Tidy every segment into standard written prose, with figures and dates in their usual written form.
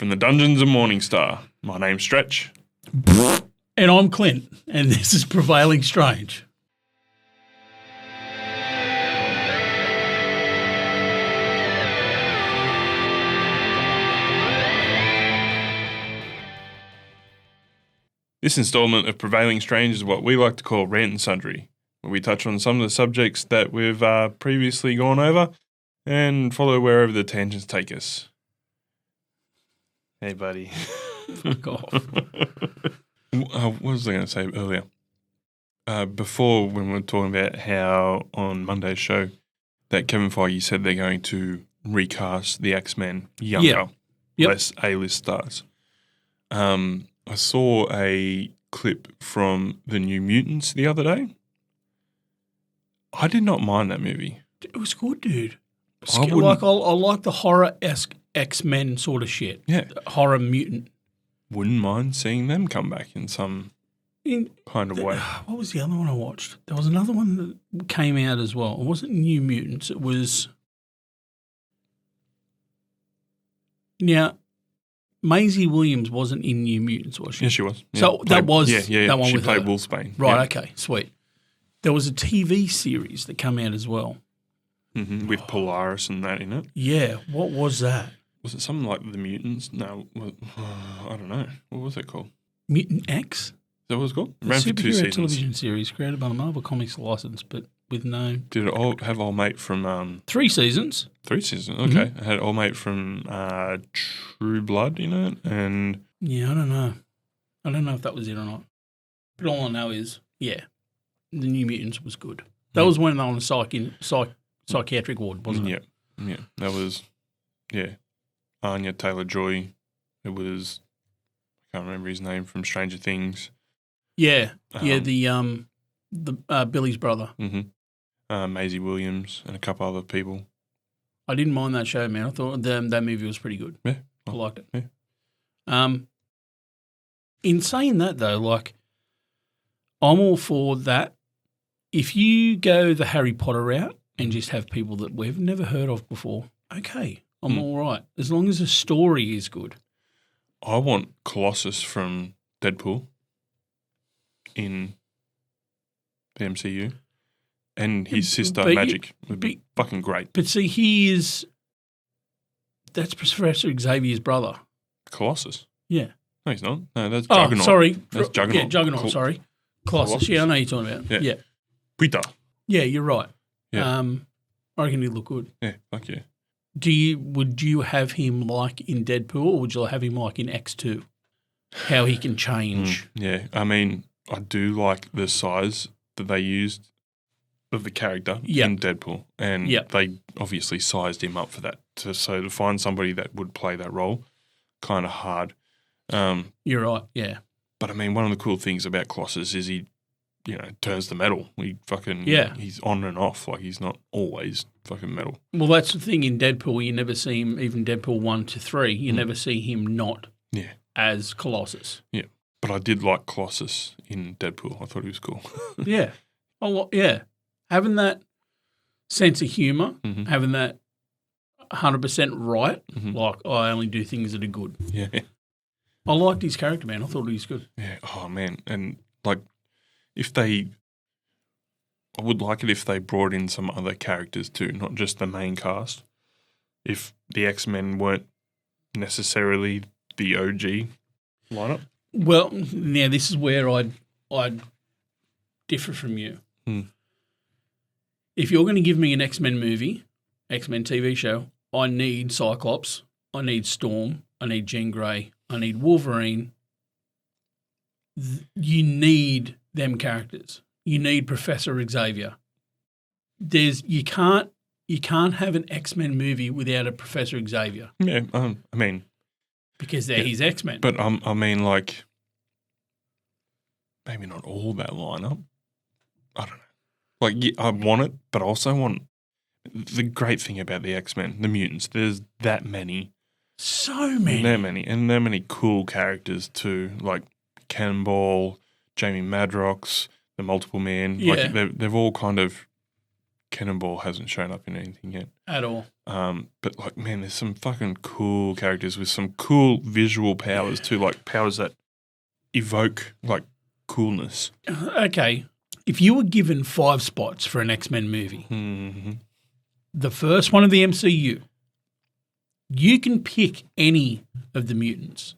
From the dungeons of Morningstar, my name's Stretch. And I'm Clint, and this is Prevailing Strange. This installment of Prevailing Strange is what we like to call Rant and Sundry, where we touch on some of the subjects that we've previously gone over and follow wherever the tangents take us. Hey, buddy. Fuck off. What was I going to say earlier? Before, when we were talking about how on Monday's show that Kevin Feige said they're going to recast the X-Men younger, less A-list stars. I saw a clip from The New Mutants the other day. I did not mind that movie. It was good, dude. I like the horror-esque X-Men sort of shit. Yeah. Horror mutant. Wouldn't mind seeing them come back in some kind of way. What was the other one I watched? There was another one that came out as well. It wasn't New Mutants. It was... Now, Maisie Williams wasn't in New Mutants, was she? Yeah, she was. Yeah. So that was that one she with played her. Wolfsbane. Right, yeah. okay, sweet. There was a TV series that came out as well. Mm-hmm, with Polaris and that in it. Yeah, what was that? Was it something like The Mutants? No, I don't know. What was it called? Mutant X? Is that what it was called? The Ran for 2 superhero seasons. television series created by the Marvel Comics license, but with no... Did it have old mate from... 3 seasons. 3 seasons, okay. It had old mate from True Blood in it and... Yeah, I don't know. I don't know if that was it or not. But all I know is, yeah, The New Mutants was good. That was when they were on a psychiatric ward, wasn't it? Yeah. That was, Anya Taylor-Joy. It was, I can't remember his name, from Stranger Things. Yeah, the Billy's brother. Mm-hmm. Maisie Williams and a couple other people. I didn't mind that show, man. I thought that movie was pretty good. Yeah. I liked it. Yeah. In saying that, though, like, I'm all for that. If you go the Harry Potter route and just have people that we've never heard of before, okay, I'm all right. As long as the story is good. I want Colossus from Deadpool in the MCU and his sister Magic would be fucking great. But see, that's Professor Xavier's brother. Colossus? Yeah. No, he's not. No, that's Juggernaut. Oh, sorry. That's Juggernaut. Yeah, Juggernaut, sorry. Colossus. Yeah, I know you're talking about. Yeah. Peter. Yeah, you're right. Yeah. I reckon he'd look good. Yeah, fuck yeah. Would you have him like in Deadpool, or would you have him like in X2? How he can change. Yeah, I mean, I do like the size that they used of the character in Deadpool, and they obviously sized him up for that. So to find somebody that would play that role, kind of hard. You're right. Yeah. But I mean, one of the cool things about Colossus is he, turns the metal. He fucking he's on and off. Like he's not always fucking metal. Well, that's the thing in Deadpool. You never see him, even Deadpool 1 to 3. You never see him not as Colossus. Yeah, but I did like Colossus in Deadpool. I thought he was cool. Yeah. Oh, yeah. Having that sense of humour, having that 100% right, like I only do things that are good. Yeah. I liked his character, man. I thought he was good. Yeah. Oh, man. And, like, I would like it if they brought in some other characters too, not just the main cast. If the X-Men weren't necessarily the OG lineup. Well, now this is where I'd differ from you. If you're going to give me an X-Men movie, X-Men TV show, I need Cyclops, I need Storm, I need Jean Grey, I need Wolverine. You need them characters. You need Professor Xavier. You can't have an X-Men movie without a Professor Xavier. Yeah, I mean, because they're his X-Men. But I mean, like, maybe not all that lineup. I don't know. Like, yeah, I want it, but I also want the great thing about the X-Men, the mutants. There's that many. So many. That many. And there are many cool characters too, like Cannonball, Jamie Madrox, the Multiple Man. Yeah. Like they've all kind of Cannonball hasn't shown up in anything yet. At all. But, like, man, there's some fucking cool characters with some cool visual powers too, like powers that evoke, like, coolness. Okay. If you were given 5 spots for an X-Men movie, the first one of the MCU, you can pick any of the mutants.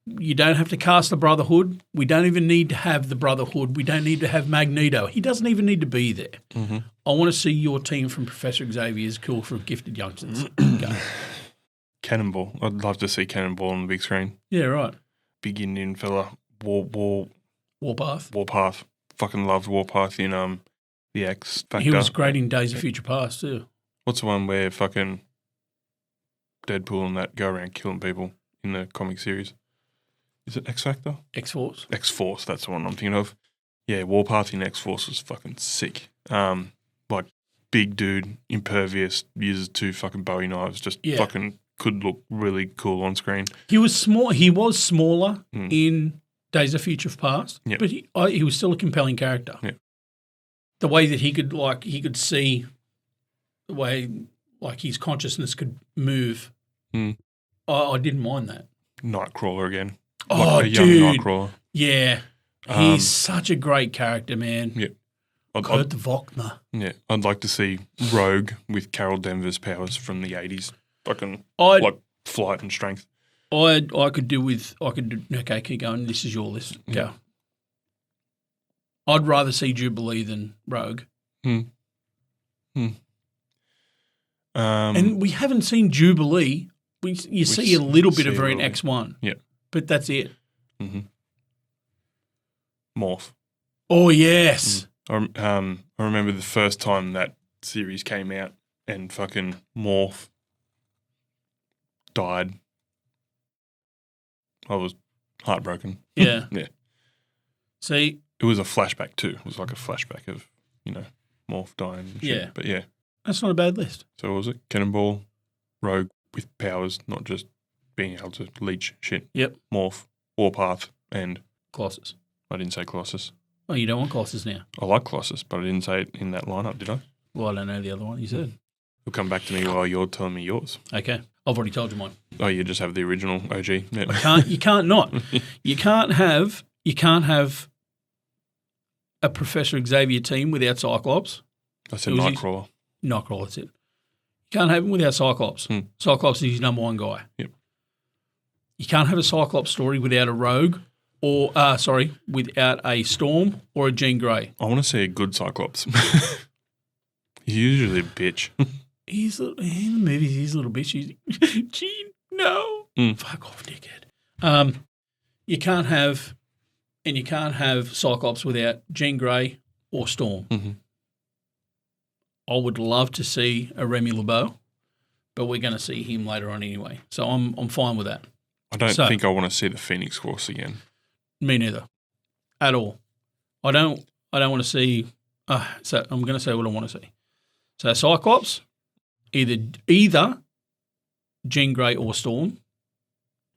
You don't have to cast the Brotherhood. We don't even need to have the Brotherhood. We don't need to have Magneto. He doesn't even need to be there. I want to see your team from Professor Xavier's Cool for Gifted Youngsters. Go. Cannonball. I'd love to see Cannonball on the big screen. Yeah, right. Big Indian fella. Warpath. Warpath. Fucking loved Warpath in the X Factor. He was great in Days of Future Past too. What's the one where fucking Deadpool and that go around killing people in the comic series? Is it X Factor? X-Force. X-Force, that's the one I'm thinking of. Yeah, Warpath in X-Force was fucking sick. Like, big dude, impervious, uses 2 fucking Bowie knives, just fucking could look really cool on screen. He was small. He was smaller in Days of Future Past, but he was still a compelling character. Yeah. The way that he could see the way, like, his consciousness could move. I didn't mind that. Nightcrawler again. Like a young dude. Nightcrawler. Yeah. He's such a great character, man. Yeah. Kurt Wagner. Yeah. I'd like to see Rogue with Carol Danvers' powers from the 80s. Fucking, flight and strength. I could do, okay, keep going. This is your list. Go. I'd rather see Jubilee than Rogue. And we haven't seen Jubilee. You see a little bit of her in X1. Yeah. But that's it. Morph. Oh, yes. I remember the first time that series came out and fucking Morph died. I was heartbroken. Yeah. Yeah. See? It was a flashback too. It was like a flashback of, Morph dying and shit. Yeah. But yeah. That's not a bad list. So what was it? Cannonball, Rogue with powers, not just being able to leech shit. Yep. Morph, Warpath, and Colossus. I didn't say Colossus. Oh, you don't want Colossus now? I like Colossus, but I didn't say it in that lineup, did I? Well, I don't know the other one you said. You'll come back to me while you're telling me yours. Okay. I've already told you mine. Oh, you just have the original OG. Yeah. You can't not. You can't have a Professor Xavier team without Cyclops. I said Nightcrawler. Nightcrawler, that's it. You can't have him without Cyclops. Cyclops is his number one guy. Yep. You can't have a Cyclops story without a Rogue or, without a Storm or a Jean Grey. I want to see a good Cyclops. He's usually a bitch. In the movies, he's a little bitch. Jean, no. Fuck off, dickhead. You can't have Cyclops without Jean Grey or Storm. I would love to see a Remy LeBeau, but we're going to see him later on anyway. So I'm fine with that. I don't think I want to see the Phoenix Force again. Me neither, at all. I don't want to see. So I'm going to say what I want to see. So Cyclops, either Jean Grey or Storm.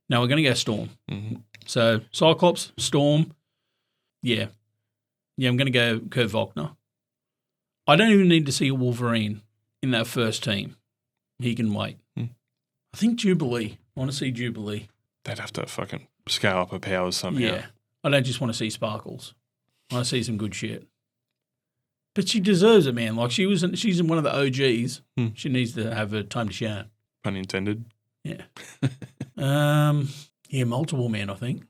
No, we're going to go Storm. So Cyclops, Storm. Yeah, I'm going to go Kurt Wagner. I don't even need to see a Wolverine in that first team. He can wait. I think Jubilee. I want to see Jubilee. They'd have to fucking scale up her powers somehow. Yeah. I don't just want to see Sparkles. I want to see some good shit. But she deserves it, man. Like, she's in one of the OGs. She needs to have her time to shine. Pun intended. Yeah. Multiple man, I think.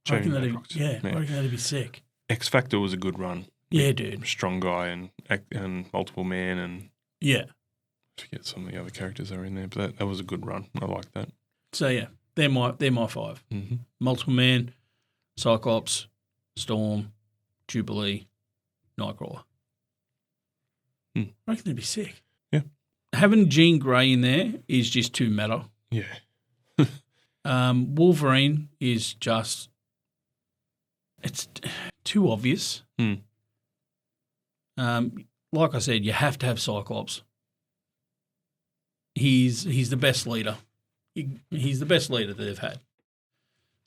I reckon that'd be sick. X Factor was a good run. Yeah, dude. Strong guy and multiple man and I forget some of the other characters that are in there, but that was a good run. I like that. So yeah, they're my 5. Multiple man, Cyclops, Storm, Jubilee, Nightcrawler. I reckon that'd be sick. Yeah. Having Jean Grey in there is just too meta. Yeah. Wolverine is just it's too obvious. Like I said, you have to have Cyclops. He's the best leader. He's the best leader that they've had.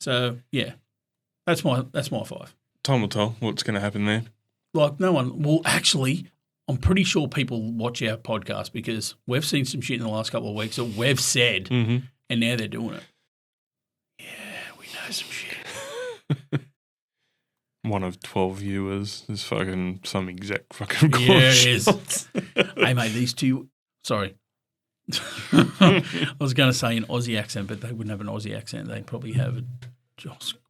So yeah, that's my 5. Time will tell what's going to happen there. Like no one. Well, actually, I'm pretty sure people watch our podcast because we've seen some shit in the last couple of weeks that we've said, and now they're doing it. Yeah, we know some shit. One of 12 viewers is fucking some exact fucking course. Yeah, it is. Hey, mate, these two. Sorry. I was going to say an Aussie accent, but they wouldn't have an Aussie accent. They'd probably have a.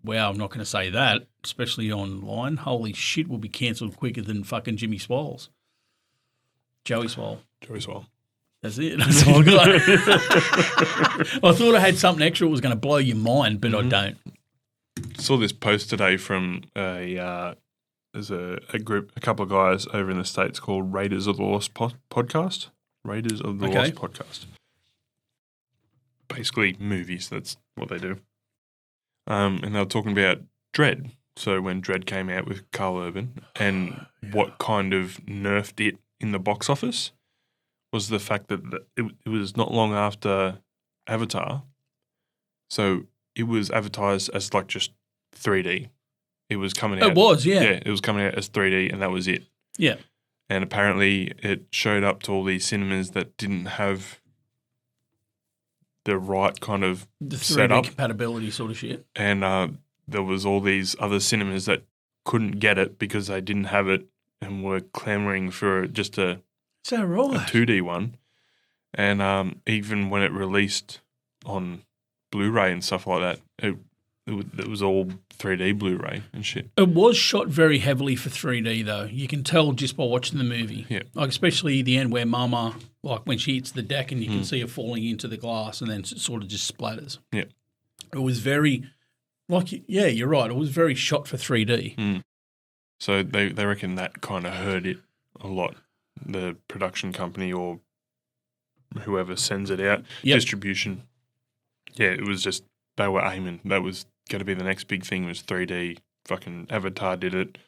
Wow, I'm not going to say that, especially online. Holy shit, we'll be cancelled quicker than fucking Jimmy Swoles. Joey Swole. Joey Swole. That's it. That's all I got. I thought I had something extra that was going to blow your mind, but I don't. Saw this post today from there's a couple of guys over in the States called Raiders of the Lost podcast. Raiders of the Lost podcast. Basically movies, that's what they do. And they were talking about Dredd. So when Dredd came out with Carl Urban and what kind of nerfed it in the box office was the fact that it was not long after Avatar. So it was advertised as like just 3D. It was coming out. It was, yeah. Yeah, it was coming out as 3D and that was it. Yeah. And apparently it showed up to all these cinemas that didn't have the right kind of the 3D setup. compatibility sort of shit. And there was all these other cinemas that couldn't get it because they didn't have it and were clamoring for just a Is that right? a 2D one. And even when it released on Blu-ray and stuff like that, it was all 3D Blu-ray and shit. It was shot very heavily for 3D though. You can tell just by watching the movie. Yeah. Like especially the end where Mama, like when she hits the deck and you can see her falling into the glass and then it sort of just splatters. Yeah. It was very, yeah, you're right. It was very shot for 3D. So they reckon that kind of hurt it a lot. The production company or whoever sends it out, distribution. Yeah, it was just, they were aiming. That was going to be the next big thing was 3D. Fucking Avatar did it.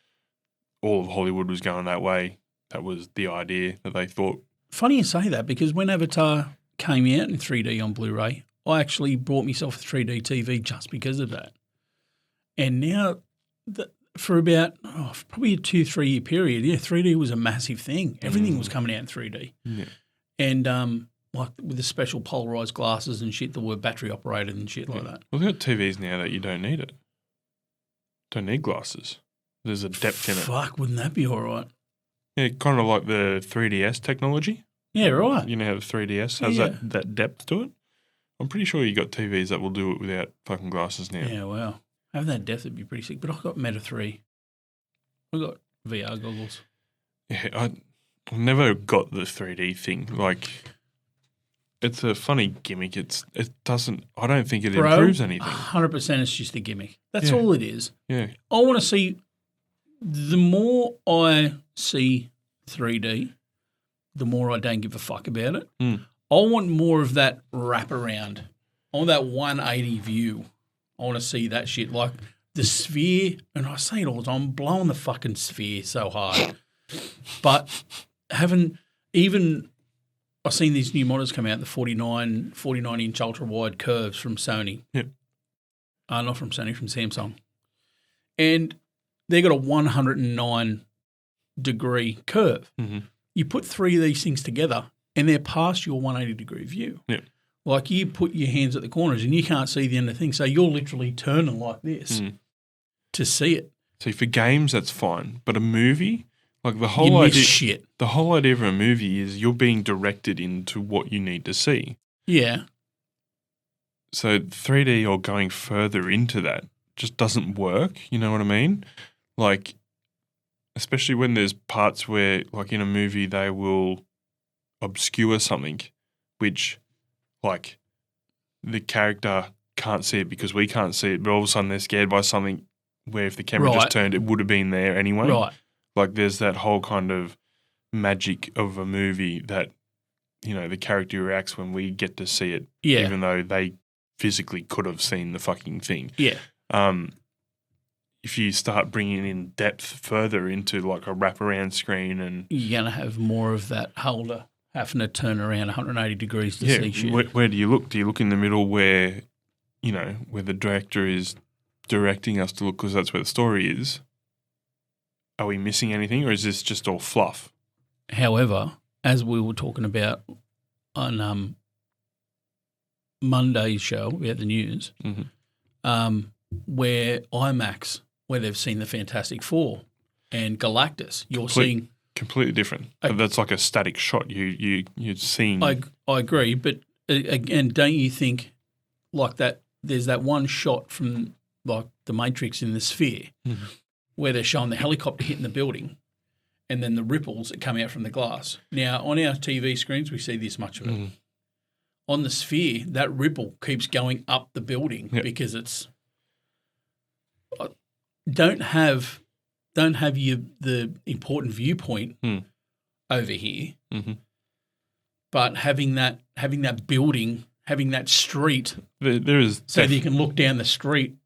All of Hollywood was going that way. That was the idea that they thought. Funny you say that because when Avatar came out in 3D on Blu-ray, I actually bought myself a 3D TV just because of that. And now, for about probably a 2-3 year period, 3D was a massive thing. Everything was coming out in 3D. Yeah. And like with the special polarized glasses and shit that were battery operated and shit like that. Well, they've got TVs now that you don't need it. Don't need glasses. There's a depth in it. Fuck, wouldn't that be all right? Yeah, kind of like the 3DS technology. Yeah, right. You know how the 3DS has that depth to it? I'm pretty sure you got TVs that will do it without fucking glasses now. Yeah, wow. Having that depth would be pretty sick. But I've got Meta 3. I've got VR goggles. Yeah, I never got the 3D thing. Like, it's a funny gimmick. It doesn't. I don't think it improves anything. 100% it's just a gimmick. That's all it is. Yeah. I want to see. The more I see 3D, the more I don't give a fuck about it. I want more of that wraparound. I want that 180 view. I want to see that shit. Like the sphere, and I say it all the time, I'm blowing the fucking sphere so hard. But I've seen these new monitors come out, the 49-inch ultra-wide curves from Sony. Yep. Not from Sony, from Samsung. And they got a 109-degree curve. Mm-hmm. You put three of these things together, and they're past your 180-degree view. Yep. Like you put your hands at the corners, and you can't see the end of the thing, so you're literally turning like this to see it. See, for games, that's fine. But a movie, like the whole idea, shit. The whole idea of a movie is you're being directed into what you need to see. Yeah. So 3D or going further into that just doesn't work. You know what I mean? Like, especially when there's parts where, like in a movie, they will obscure something, which, like, the character can't see it because we can't see it, but all of a sudden they're scared by something where if the camera just turned, it would have been there anyway. Right. Like there's that whole kind of magic of a movie that, you know, the character reacts when we get to see it, even though they physically could have seen the fucking thing. Yeah. If you start bringing in depth further into like a wraparound screen and... You're going to have more of that holder having to turn around 180 degrees to see shit. Where do you look? Do you look in the middle where, you know, where the director is directing us to look because that's where the story is? Are we missing anything or is this just all fluff? However, as we were talking about on Monday's show about the news, where IMAX, where they've seen the Fantastic Four and Galactus, you're seeing completely different. That's like a static shot. You're seeing. I agree, but again, don't you think like that? There's that one shot from like the Matrix in the Sphere where they're showing the helicopter hitting the building, and then the ripples that come out from the glass. Now on our TV screens, we see this much of it. On the Sphere, that ripple keeps going up the building because it's don't have the important viewpoint over here, but having that building, having that street, there is so that you can look down the street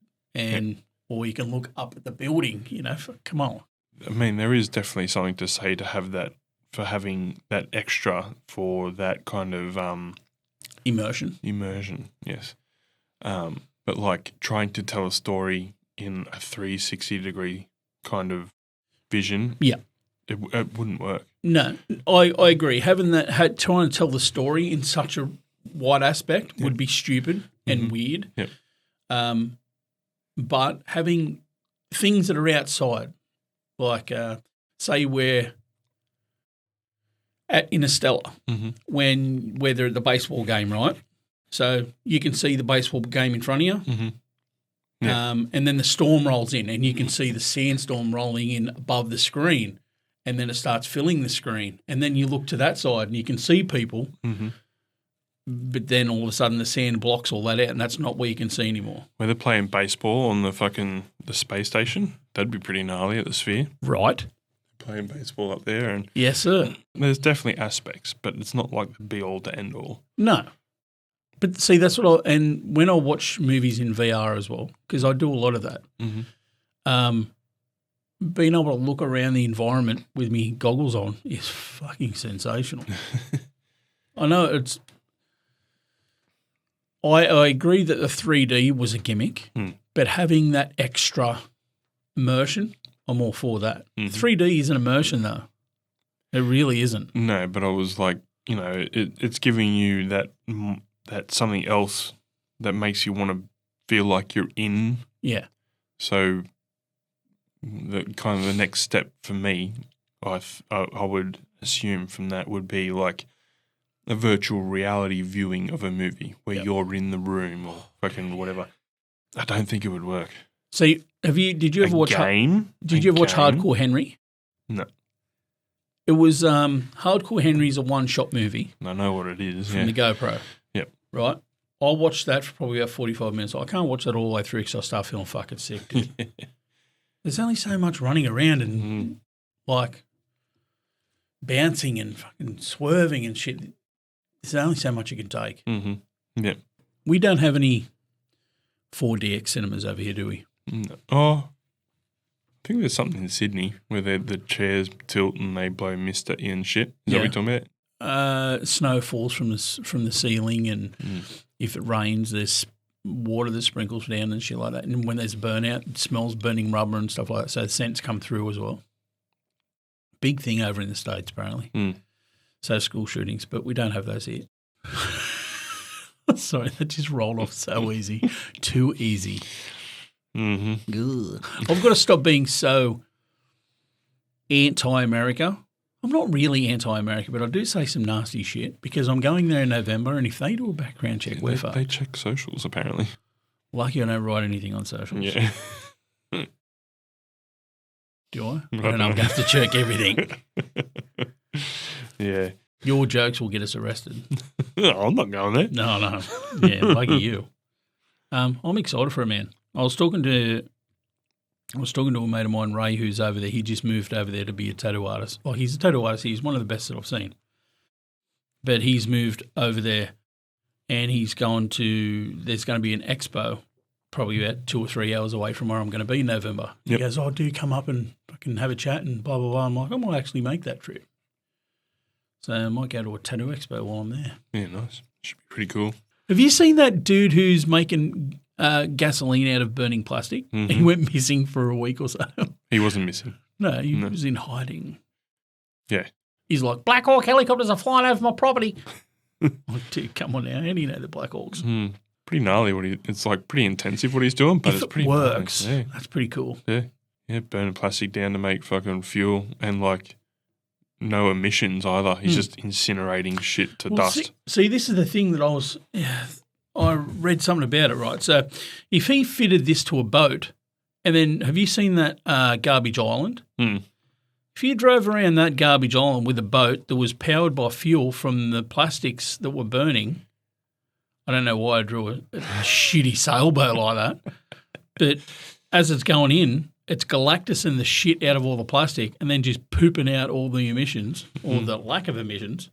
or you can look up at the building. You know, come on. I mean, there is definitely something to say to have that for having that extra for that kind of immersion. Yes, but like trying to tell a story in a 360-degree kind of vision, it wouldn't work. No, I agree. Having that, trying to tell the story in such a wide aspect would be stupid and weird. Yep. But having things that are outside, like say we're at Interstellar, where they're at the baseball game, right? So you can see the baseball game in front of you. And then the storm rolls in and you can see the sandstorm rolling in above the screen, and then it starts filling the screen. And then you look to that side and you can see people, but then all of a sudden the sand blocks all that out, and that's not where you can see anymore. Where they're playing baseball on the space station, that'd be pretty gnarly at the Sphere. Right. Playing baseball up there. And yes, sir. There's definitely aspects, but it's not like the be-all to end-all. No. But see, that's what and when I watch movies in VR as well, because I do a lot of that, being able to look around the environment with me goggles on is fucking sensational. I know I agree that the 3D was a gimmick, but having that extra immersion, I'm all for that. 3D isn't immersion though. It really isn't. No, but I was like, it's giving you that something else that makes you want to feel like you're in. Yeah. So the next step for me, I would assume from that would be like a virtual reality viewing of a movie where you're in the room or fucking whatever. I don't think it would work. So did you ever watch Hardcore Henry? No. It was Hardcore Henry's a one-shot movie. I know what it is. From the GoPro. Yep. Right? I watched that for probably about 45 minutes. I can't watch that all the way through because I start feeling fucking sick, dude. There's only so much running around and like bouncing and fucking swerving and shit. There's only so much you can take. Yeah. We don't have any 4DX cinemas over here, do we? No. Oh, I think there's something in Sydney where the chairs tilt and they blow mist at you and shit. Is that what you're talking about? Snow falls from the ceiling, and if it rains, there's water that sprinkles down and shit like that. And when there's burnout, it smells burning rubber and stuff like that. So the scents come through as well. Big thing over in the States, apparently. So school shootings, but we don't have those here. Sorry, that just rolled off so easy. Too easy. Good. I've got to stop being so anti-America. I'm not really anti-America, but I do say some nasty shit because I'm going there in November, and if they do a background check, we're fucked. They check socials, apparently. Lucky I don't write anything on socials. Yeah. Do I? I don't know. I'm going to have to check everything. Yeah. Your jokes will get us arrested. I'm not going there. No. Yeah, lucky you. I'm excited for it, man. I was talking to a mate of mine, Ray, who's over there. He just moved over there to be a tattoo artist. Well, he's a tattoo artist. He's one of the best that I've seen. But he's moved over there, and there's going to be an expo probably about 2 or 3 hours away from where I'm going to be in November. He goes, oh, do come up and fucking have a chat and blah, blah, blah. I'm like, I might actually make that trip. So I might go to a tattoo expo while I'm there. Yeah, nice. Should be pretty cool. Have you seen that dude who's making gasoline out of burning plastic? He went missing for a week or so. He wasn't missing. No, he was in hiding. Yeah. He's like, Black Hawk helicopters are flying over my property. Like, dude, come on now. How do you know the Black Hawks? Pretty gnarly. It's like pretty intensive what he's doing, but if it's pretty it works, gnarly. Yeah. that's pretty cool. Yeah, burning plastic down to make fucking fuel and like no emissions either. He's just incinerating shit to dust. See, this is the thing that I read something about it, right? So if he fitted this to a boat, and then have you seen that garbage island? If you drove around that garbage island with a boat that was powered by fuel from the plastics that were burning, I don't know why I drew a shitty sailboat like that, but as it's going in, it's galactusing the shit out of all the plastic and then just pooping out all the emissions or the lack of emissions.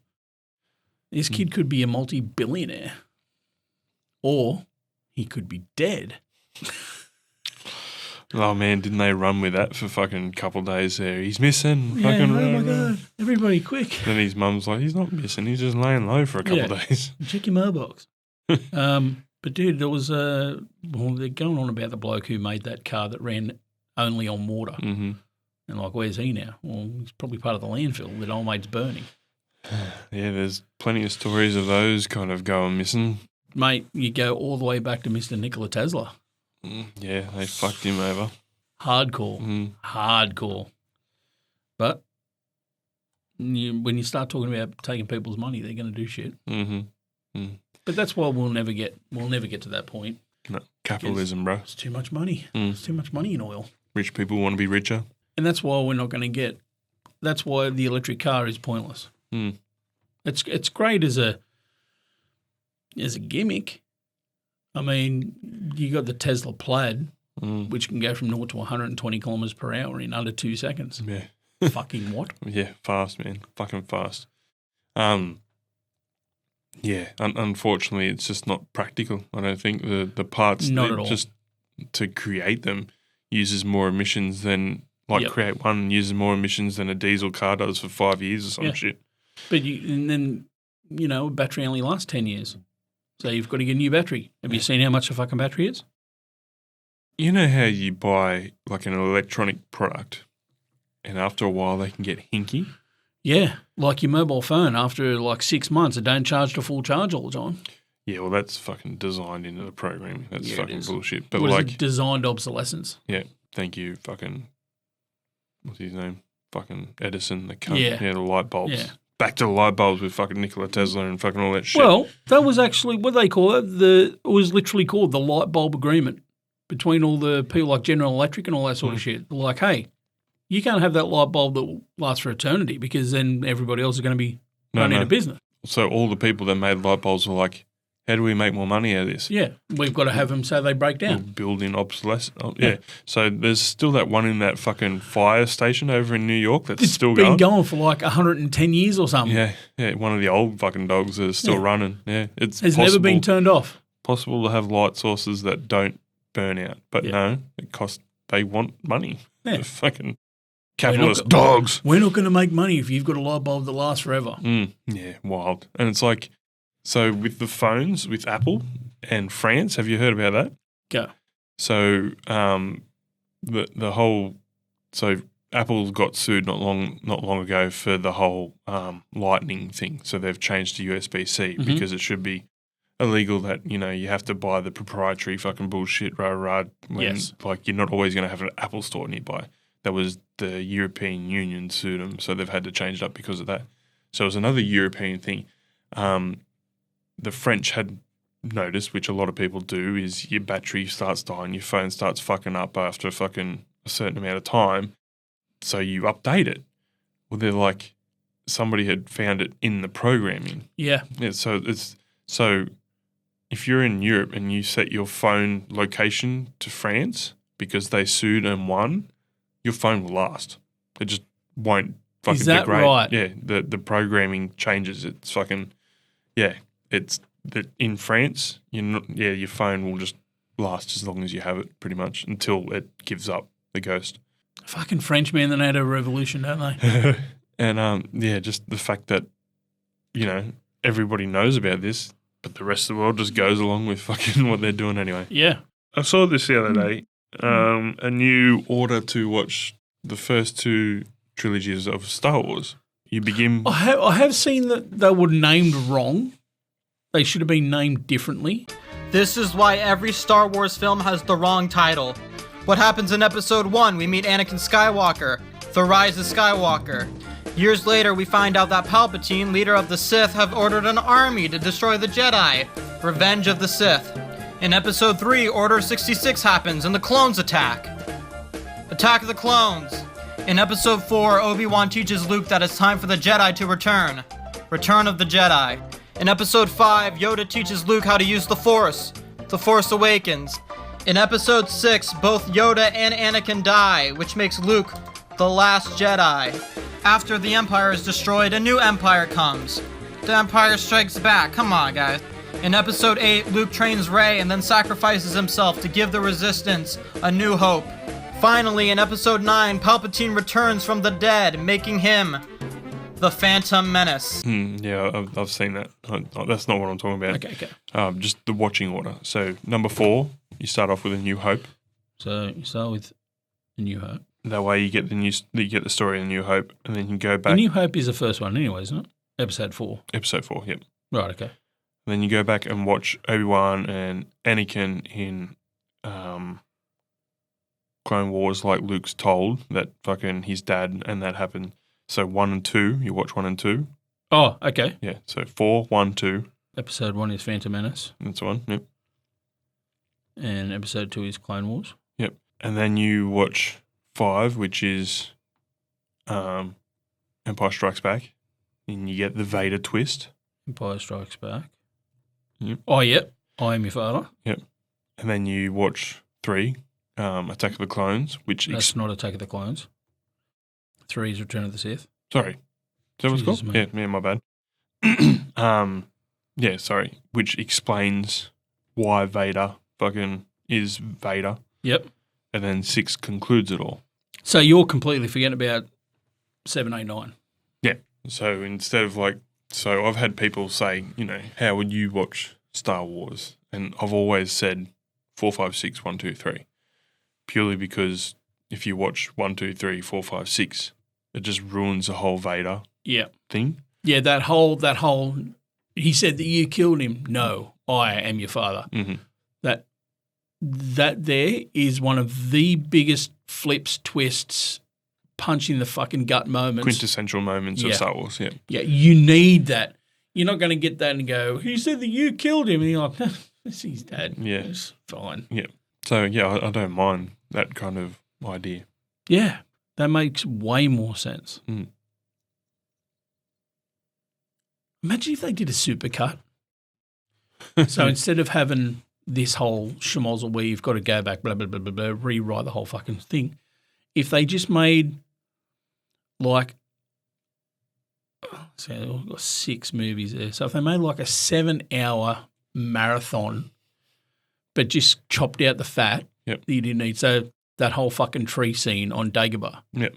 This kid could be a multi-billionaire, or he could be dead. Oh, man, didn't they run with that for fucking couple of days there? He's missing. Yeah, fucking oh, my God. Everybody quick. Then his mum's like, he's not missing. He's just laying low for a couple of days. Check your mailbox. But, dude, there was they're going on about the bloke who made that car that ran only on water. Mm-hmm. And, like, where's he now? Well, he's probably part of the landfill that old mate's burning. Yeah, there's plenty of stories of those kind of going missing. Mate, you go all the way back to Mr. Nikola Tesla. Yeah, they fucked him over. Hardcore. Hardcore. But when you start talking about taking people's money, they're going to do shit. But that's why we'll never get to that point. No, capitalism, bro. It's too much money. There's too much money in oil. Rich people want to be richer. And that's why we're not going to get – that's why the electric car is pointless. It's great as a gimmick. I mean, you got the Tesla Plaid, which can go from 0 to 120 kilometres per hour in under 2 seconds. Yeah. Fucking what? Yeah, fast, man. Fucking fast. Yeah, unfortunately, it's just not practical. I don't think the parts not at all. Just to create them uses more emissions than create one uses more emissions than a diesel car does for 5 years or some shit. But a battery only lasts 10 years. So you've got to get a new battery. Have you seen how much a fucking battery is? You know how you buy like an electronic product and after a while they can get hinky? Yeah, like your mobile phone. After like 6 months, it don't charge to full charge all the time. Yeah, well, that's fucking designed into the programming. That's fucking bullshit. But what is it? Designed obsolescence. Yeah, thank you, fucking, what's his name? Fucking Edison, the cunt. Yeah, the light bulbs. Yeah. Back to the light bulbs with fucking Nikola Tesla and fucking all that shit. Well, that was actually, what they call it? It was literally called the light bulb agreement between all the people like General Electric and all that sort of shit. Like, hey, you can't have that light bulb that will last for eternity because then everybody else is going to be running a business. So all the people that made light bulbs were like, how do we make more money out of this? Yeah, we've got to have them so they break down. We'll build in obsolescence. Yeah. So there's still that one in that fucking fire station over in New York that's still going. It's been going for like 110 years or something. Yeah. One of the old fucking dogs that is still running. Yeah, it's never been turned off. Possible to have light sources that don't burn out, but no, they want money. Yeah. Fucking capitalist dogs. We're not going to make money if you've got a light bulb that lasts forever. Yeah, wild. And it's like, so with the phones, with Apple and France, have you heard about that? Go. So the whole, so Apple got sued not long ago for the whole Lightning thing. So they've changed to USB-C because it should be illegal that, you have to buy the proprietary fucking bullshit when like you're not always going to have an Apple store nearby. That was the European Union sued them, so they've had to change it up because of that. So it was another European thing. The French had noticed, which a lot of people do, is your battery starts dying, your phone starts fucking up after a certain amount of time, so you update it. Well, they're like, somebody had found it in the programming. Yeah. So if you're in Europe and you set your phone location to France because they sued and won, your phone will last. It just won't fucking degrade. Is that right? Yeah, the programming changes. It's fucking, it's that in France, your phone will just last as long as you have it, pretty much, until it gives up the ghost. Fucking Frenchmen, they had a revolution, don't they? And just the fact that, everybody knows about this, but the rest of the world just goes along with fucking what they're doing anyway. Yeah. I saw this the other day. A new order to watch the first 2 trilogies of Star Wars. You begin. I have seen that they were named wrong. They should have been named differently. This is why every Star Wars film has the wrong title. What happens in Episode 1? We meet Anakin Skywalker, The Rise of Skywalker. Years later, we find out that Palpatine, leader of the Sith, have ordered an army to destroy the Jedi. Revenge of the Sith. In Episode 3, Order 66 happens and the clones attack. Attack of the Clones. In Episode 4, Obi-Wan teaches Luke that it's time for the Jedi to return. Return of the Jedi. In Episode 5, Yoda teaches Luke how to use the Force. The Force Awakens. In Episode 6, both Yoda and Anakin die, which makes Luke the last Jedi. After the Empire is destroyed, a new Empire comes. The Empire strikes back. Come on, guys. In Episode 8, Luke trains Rey and then sacrifices himself to give the Resistance a new hope. Finally, in Episode 9, Palpatine returns from the dead, making him the Phantom Menace. Yeah, I've seen that. That's not what I'm talking about. Okay. Just the watching order. So number 4, you start off with A New Hope. So you start with A New Hope. That way you get the story of A New Hope, and then you go back. A New Hope is the first one anyway, isn't it? Episode 4. Episode 4, yep. Right, okay. And then you go back and watch Obi-Wan and Anakin in Clone Wars, like Luke's told that fucking his dad and that happened. So 1 and 2, you watch 1 and 2. Oh, okay. Yeah, so 4, 1, 2. Episode 1 is Phantom Menace. That's one, yep. And Episode 2 is Clone Wars. Yep. And then you watch 5, which is Empire Strikes Back. And you get the Vader twist. Empire Strikes Back. Yep. Oh, yep. I Am Your Father. Yep. And then you watch 3, Attack of the Clones, which... That's not Attack of the Clones. 3 is Return of the Sith. Sorry. Is that what it's Jesus, called? mate. Yeah, my bad. Yeah, sorry. Which explains why Vader fucking is Vader. Yep. And then 6 concludes it all. So you're completely forgetting about 7, 8, 9. Yeah. So instead of so I've had people say, how would you watch Star Wars? And I've always said 4, 5, 6, 1, 2, 3. Purely because if you watch 1, 2, 3, 4, 5, 6, it just ruins the whole Vader thing. Yeah, that whole he said that you killed him. No, I am your father. Mm-hmm. That there is one of the biggest flips, twists, punch in the fucking gut moments. Quintessential moments of Star Wars, yeah. Yeah, you need that. You're not going to get that and go, he said that you killed him. And you're like, that's his dad. Yeah. It's fine. Yeah. So, yeah, I don't mind that kind of idea. Yeah, that makes way more sense. Mm. Imagine if they did a supercut. So instead of having this whole schmozzle where you've got to go back, blah, blah, blah, blah, blah, rewrite the whole fucking thing, if they just made so we've got 6 movies there. So if they made like a 7-hour marathon, but just chopped out the fat that you didn't need. So that whole fucking tree scene on Dagobah. Yep.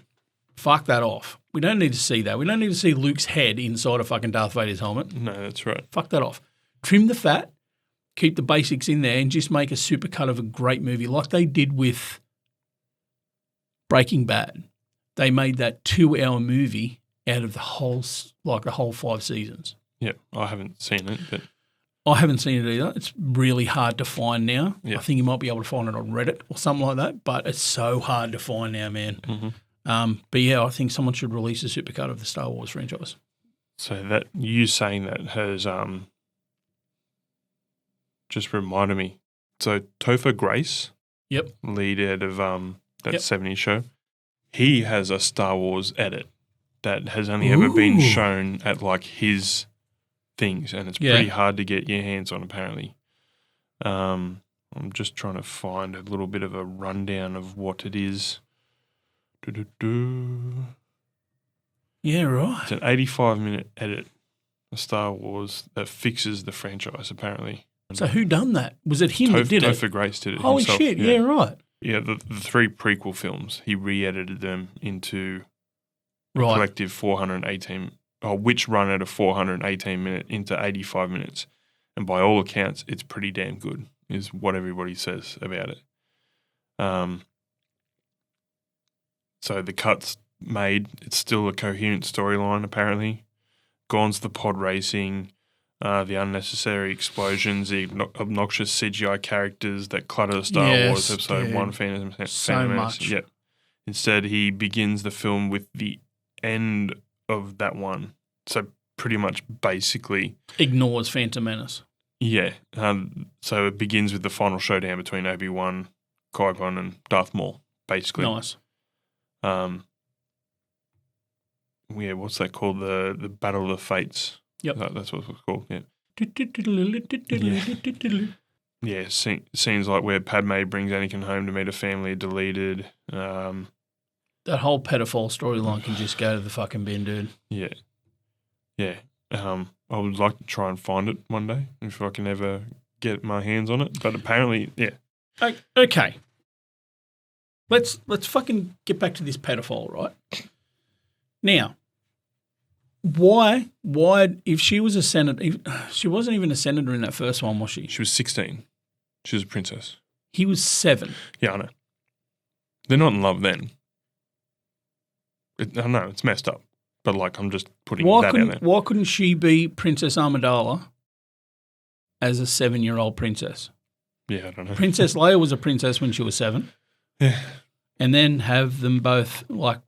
Fuck that off. We don't need to see that. We don't need to see Luke's head inside of fucking Darth Vader's helmet. No, that's right. Fuck that off. Trim the fat, keep the basics in there, and just make a supercut of a great movie like they did with Breaking Bad. They made that 2-hour movie out of the whole 5 seasons. Yeah, I haven't seen it, but I haven't seen it either. It's really hard to find now. Yeah. I think you might be able to find it on Reddit or something like that, but it's so hard to find now, man. Mm-hmm. But yeah, I think someone should release a supercut of the Star Wars franchise. So that you saying that has just reminded me. So Topher Grace, Yep. lead out of that Yep. 70s show, he has a Star Wars edit that has only ever been shown at like his things, and it's pretty hard to get your hands on apparently. I'm just trying to find a little bit of a rundown of what it is. Yeah, right. It's an 85-minute edit of Star Wars that fixes the franchise apparently. So who done that? Was it him that did it? Topher Grace did it Holy himself. shit, yeah, right. Yeah, the 3 prequel films, he re-edited them into a Right. collective 418, which run at a 418 minute into 85 minutes. And by all accounts, it's pretty damn good, is what everybody says about it. So the cuts made. It's still a coherent storyline, apparently. Gaun's the pod racing, the unnecessary explosions, the obnoxious CGI characters that clutter Star Wars Episode 1 Phantom Menace. Much. Yeah. Instead, he begins the film with the end of that one. So pretty much basically ignores Phantom Menace. Yeah. So it begins with the final showdown between Obi-Wan, Qui-Gon and Darth Maul, basically. Nice. Yeah, what's that called? The Battle of the Fates. Yep. That's what it's called, yeah. Yeah, scenes like where Padme brings Anakin home to meet a family deleted. That whole pedophile storyline can just go to the fucking bin, dude. Yeah. Yeah. I would like to try and find it one day if I can ever get my hands on it. But apparently, yeah. Okay. Let's fucking get back to this pedophile, right? Now, why if she was a senator, she wasn't even a senator in that first one, was she? She was 16. She was a princess. He was 7. Yeah, I know. They're not in love then. I know, it's messed up. But, like, I'm just putting that out there. Why couldn't she be Princess Amidala as a 7-year-old princess? Yeah, I don't know. Princess Leia was a princess when she was 7. Yeah. And then have them both, like,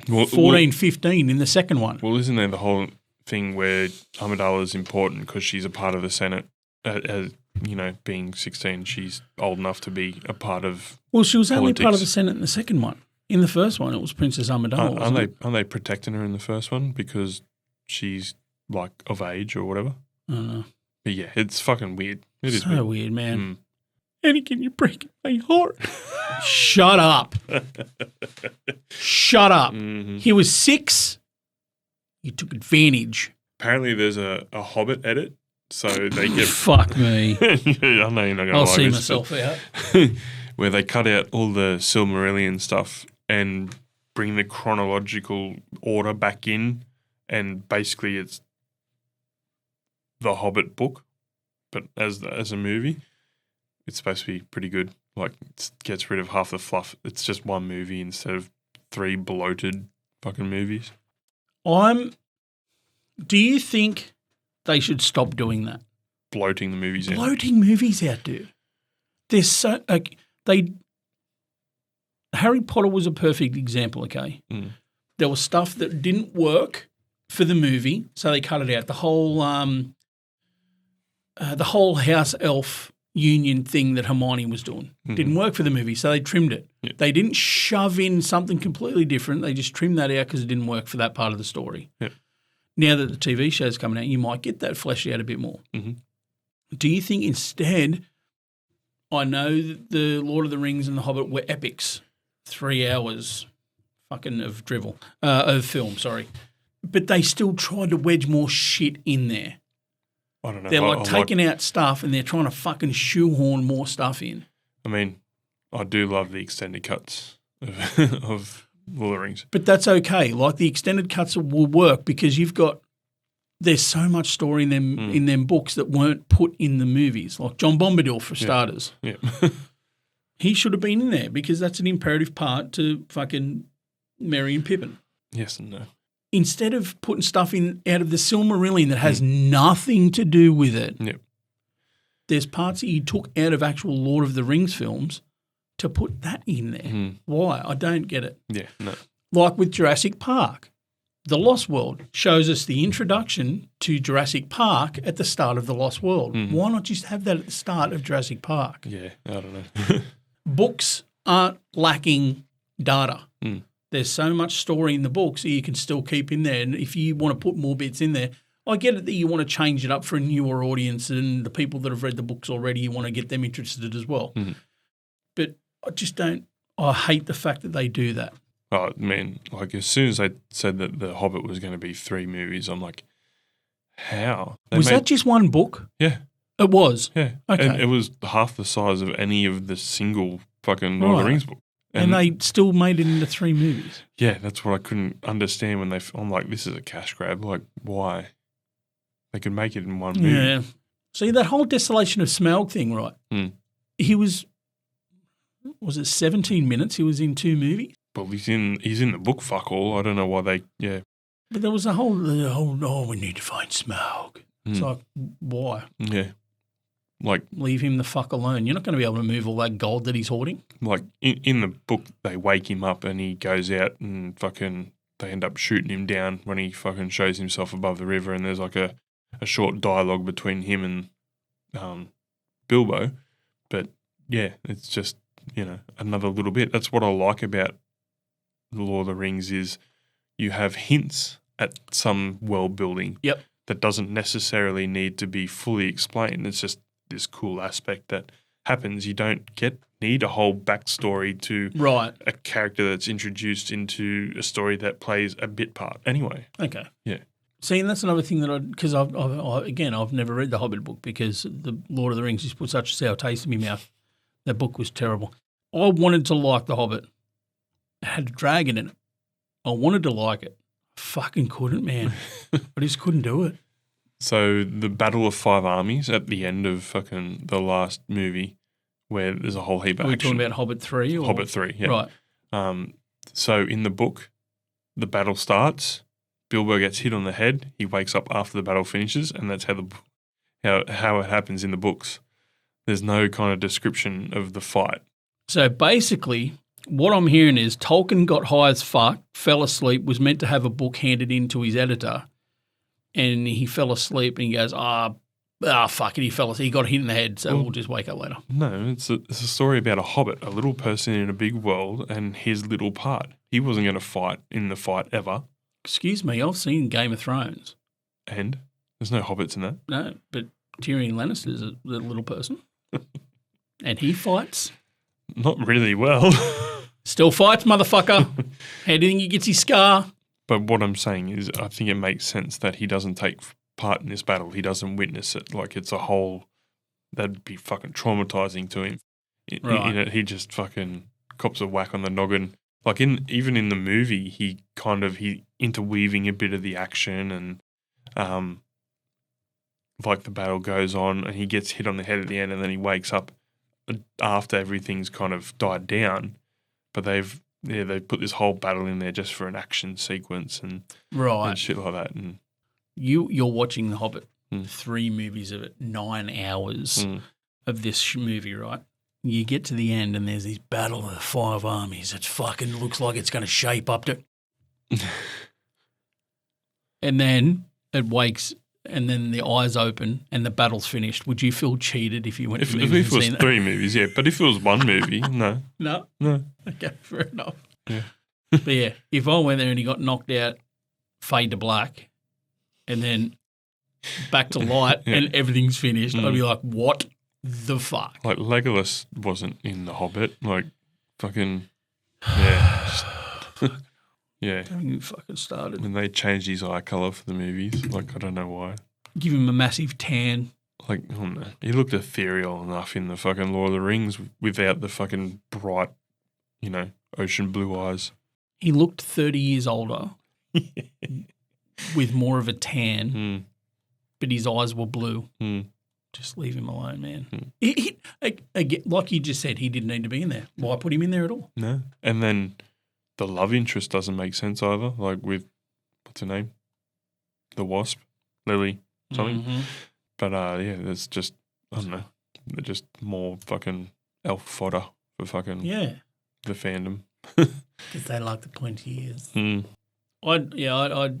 14, 15 in the second one. Well, isn't there the whole thing where Amidala is important because she's a part of the Senate? As you know, being 16, she's old enough to be a part of Well, she was politics. only part of the Senate in the second one. In the first one, it was Princess Amidala. Aren't they protecting her in the first one because she's, like, of age or whatever? I don't know. But, yeah, it's fucking weird. It is so weird, man. Anakin, you're breaking my heart. Shut up. Shut up. Mm-hmm. He was 6. You took advantage. Apparently there's a Hobbit edit, so they get... Fuck me. I know you're not going to I'll like see this, myself out. where they cut out all the Silmarillion stuff and bring the chronological order back in, and basically it's the Hobbit book, but as a movie. It's supposed to be pretty good. Like, it gets rid of half the fluff. It's just one movie instead of 3 bloated fucking movies. Do you think they should stop doing that? Bloating the movies out. Bloating movies out, dude. They're so Harry Potter was a perfect example, okay? There was stuff that didn't work for the movie, so they cut it out. The whole house elf union thing that Hermione was doing didn't work for the movie, so they trimmed it. Yeah. They didn't shove in something completely different. They just trimmed that out because it didn't work for that part of the story. Yeah. Now that the TV show's coming out, you might get that fleshed out a bit more. Mm-hmm. Do you think instead, I know that the Lord of the Rings and the Hobbit were epics, 3 hours fucking of film, sorry. But they still tried to wedge more shit in there. I don't know. They're like taking out stuff and they're trying to fucking shoehorn more stuff in. I mean, I do love the extended cuts of Lord of the Rings. But that's okay. Like, the extended cuts will work because there's so much story in them in them books that weren't put in the movies. Like John Bombadil, for starters. Yeah. He should have been in there because that's an imperative part to fucking Merry and Pippin. Yes and no. Instead of putting stuff in out of the Silmarillion that has nothing to do with it, there's parts that you took out of actual Lord of the Rings films to put that in there. Why? I don't get it. Yeah, no. Like with Jurassic Park. The Lost World shows us the introduction to Jurassic Park at the start of The Lost World. Why not just have that at the start of Jurassic Park? Yeah, I don't know. Books aren't lacking data. There's so much story in the books that you can still keep in there. And if you want to put more bits in there, I get it that you want to change it up for a newer audience and the people that have read the books already, you want to get them interested as well. But I just don't – I hate the fact that they do that. Oh, man, like as soon as they said that The Hobbit was going to be 3 movies, I'm like, how? That just one book? Yeah. It was? Yeah. Okay. And it was half the size of any of the single fucking Lord of the Rings book. And they still made it into 3 movies. Yeah, that's what I couldn't understand when I'm like, this is a cash grab. Like, why? They could make it in 1 movie. Yeah. See, that whole Desolation of Smaug thing, right? He was it 17 minutes he was in 2 movies? Well, he's in the book. Fuck all. I don't know why they. Yeah. But there was a whole no, we need to find Smaug. It's like, why? Yeah. Like, leave him the fuck alone. You're not going to be able to move all that gold that he's hoarding. Like in the book, they wake him up and he goes out and fucking. They end up shooting him down when he fucking shows himself above the river, and there's like a short dialogue between him and Bilbo. But yeah, it's just, another little bit. That's what I like about The Lord of the Rings is you have hints at some world building. Yep. That doesn't necessarily need to be fully explained. It's just this cool aspect that happens. You don't need a whole backstory to a character that's introduced into a story that plays a bit part anyway. Okay. Yeah. See, and that's another thing that because I've never read the Hobbit book because the Lord of the Rings just put such a sour taste in my mouth. That book was terrible. I wanted to like the Hobbit. It had a dragon in it. I wanted to like it. Fucking couldn't, man. I just couldn't do it. So the Battle of Five Armies at the end of fucking the last movie, where there's a whole heap of action. Are we action. talking about Hobbit 3? Or? Hobbit 3, yeah. Right. So in the book, the battle starts. Bilbo gets hit on the head. He wakes up after the battle finishes, and that's how it happens in the books. There's no kind of description of the fight. So basically, what I'm hearing is Tolkien got high as fuck, fell asleep, was meant to have a book handed in to his editor, and he fell asleep and he goes, fuck it, he fell asleep. He got hit in the head, so we'll just wake up later. No, it's a story about a hobbit, a little person in a big world, and his little part. He wasn't going to fight in the fight ever. Excuse me, I've seen Game of Thrones. And? There's no hobbits in that. No, but Tyrion Lannister's a little person. And he fights. Not really well. Still fights, motherfucker. How do you think he gets his scar? But what I'm saying is I think it makes sense that he doesn't take part in this battle. He doesn't witness it. Like it's a whole – that'd be fucking traumatizing to him. He just fucking cops a whack on the noggin. Like even in the movie, he interweaving a bit of the action and like the battle goes on and he gets hit on the head at the end and then he wakes up after everything's kind of died down. But they've put this whole battle in there just for an action sequence and shit like that. And you're watching The Hobbit, 3 movies of it, 9 hours of this movie, right? You get to the end and there's this battle of the 5 armies. It fucking looks like it's going to shape up to and then it wakes and then the eyes open and the battle's finished. Would you feel cheated if you went to movies? If it was 3 movies, yeah. But if it was 1 movie, no. No? No. Okay, fair enough. Yeah. But yeah, if I went there and he got knocked out, fade to black, and then back to light and everything's finished, I'd be like, what the fuck? Like Legolas wasn't in The Hobbit. Like fucking, yeah. Yeah. Don't you fucking started. When they changed his eye colour for the movies, like I don't know why. Give him a massive tan. Like, I don't know. He looked ethereal enough in the fucking Lord of the Rings without the fucking bright, ocean blue eyes. He looked 30 years older with more of a tan, but his eyes were blue. Just leave him alone, man. Again, like you just said, he didn't need to be in there. Why put him in there at all? No. And then the love interest doesn't make sense either, like with, what's her name? The Wasp, Lily, something. Mm-hmm. But, that's just, I don't know, they're just more fucking elf fodder for fucking the fandom. Because they like the pointy ears. I'd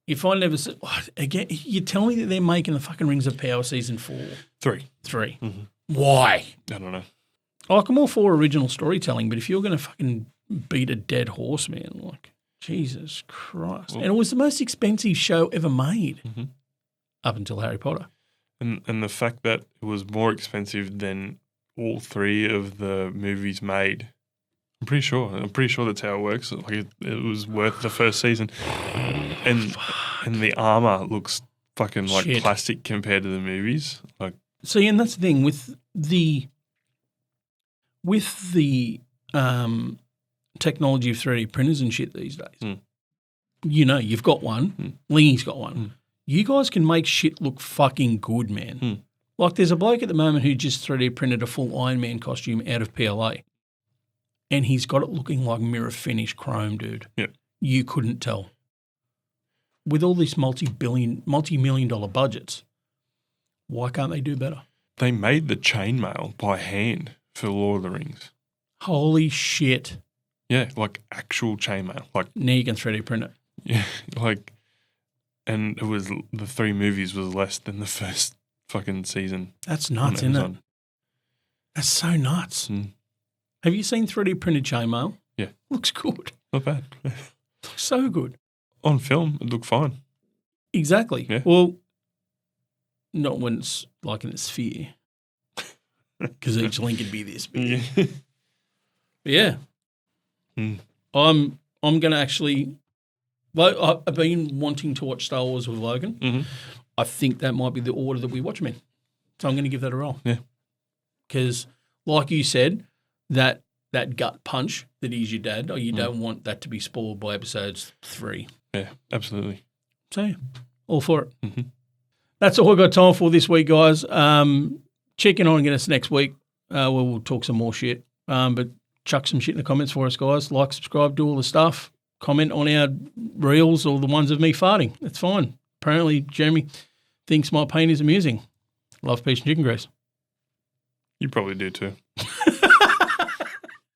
if I never said, again, you tell me that they're making the fucking Rings of Power season 4. 3. Mm-hmm. Why? I don't know. Like, I'm all for original storytelling, but if you're going to fucking beat a dead horse, man, like, Jesus Christ. Well, and it was the most expensive show ever made up until Harry Potter. And the fact that it was more expensive than all 3 of the movies made. I'm pretty sure that's how it works. Like it was worth the first season. And the armor looks fucking like plastic compared to the movies. Like, see, and that's the thing with the technology of 3D printers and shit these days. You've got one. Lingy's got one. You guys can make shit look fucking good, man. Like there's a bloke at the moment who just 3D printed a full Iron Man costume out of PLA. and he's got it looking like mirror finish chrome, dude. Yeah. You couldn't tell. With all these multi-million dollar budgets, why can't they do better? They made the chainmail by hand for Lord of the Rings. Holy shit. Yeah, like actual chainmail. Like, Now you can 3D print it. yeah, like, and it was, the 3 movies was less than the first fucking season. That's on nuts, isn't it? Amazon. That's so nuts. Mm. Have you seen 3D printed chainmail? Yeah. Looks good. Not bad. Looks so good. On film, it looked fine. Exactly. Yeah. Well, not when it's like in a sphere. Because each link would be this big. Yeah. But yeah. Mm. I'm going to actually... Well, I've been wanting to watch Star Wars with Logan. Mm-hmm. I think that might be the order that we watch them in. So I'm going to give that a roll. Yeah. Because, like you said, that gut punch that is your dad, or you don't want that to be spoiled by episodes 3. Yeah, absolutely. So, yeah, all for it. Mm-hmm. That's all we've got time for this week, guys. Check in on us next week. We'll talk some more shit. But chuck some shit in the comments for us, guys. Like, subscribe, do all the stuff. Comment on our reels or the ones of me farting. It's fine. Apparently, Jeremy thinks my pain is amusing. Love, peace, and chicken grease. You probably do too.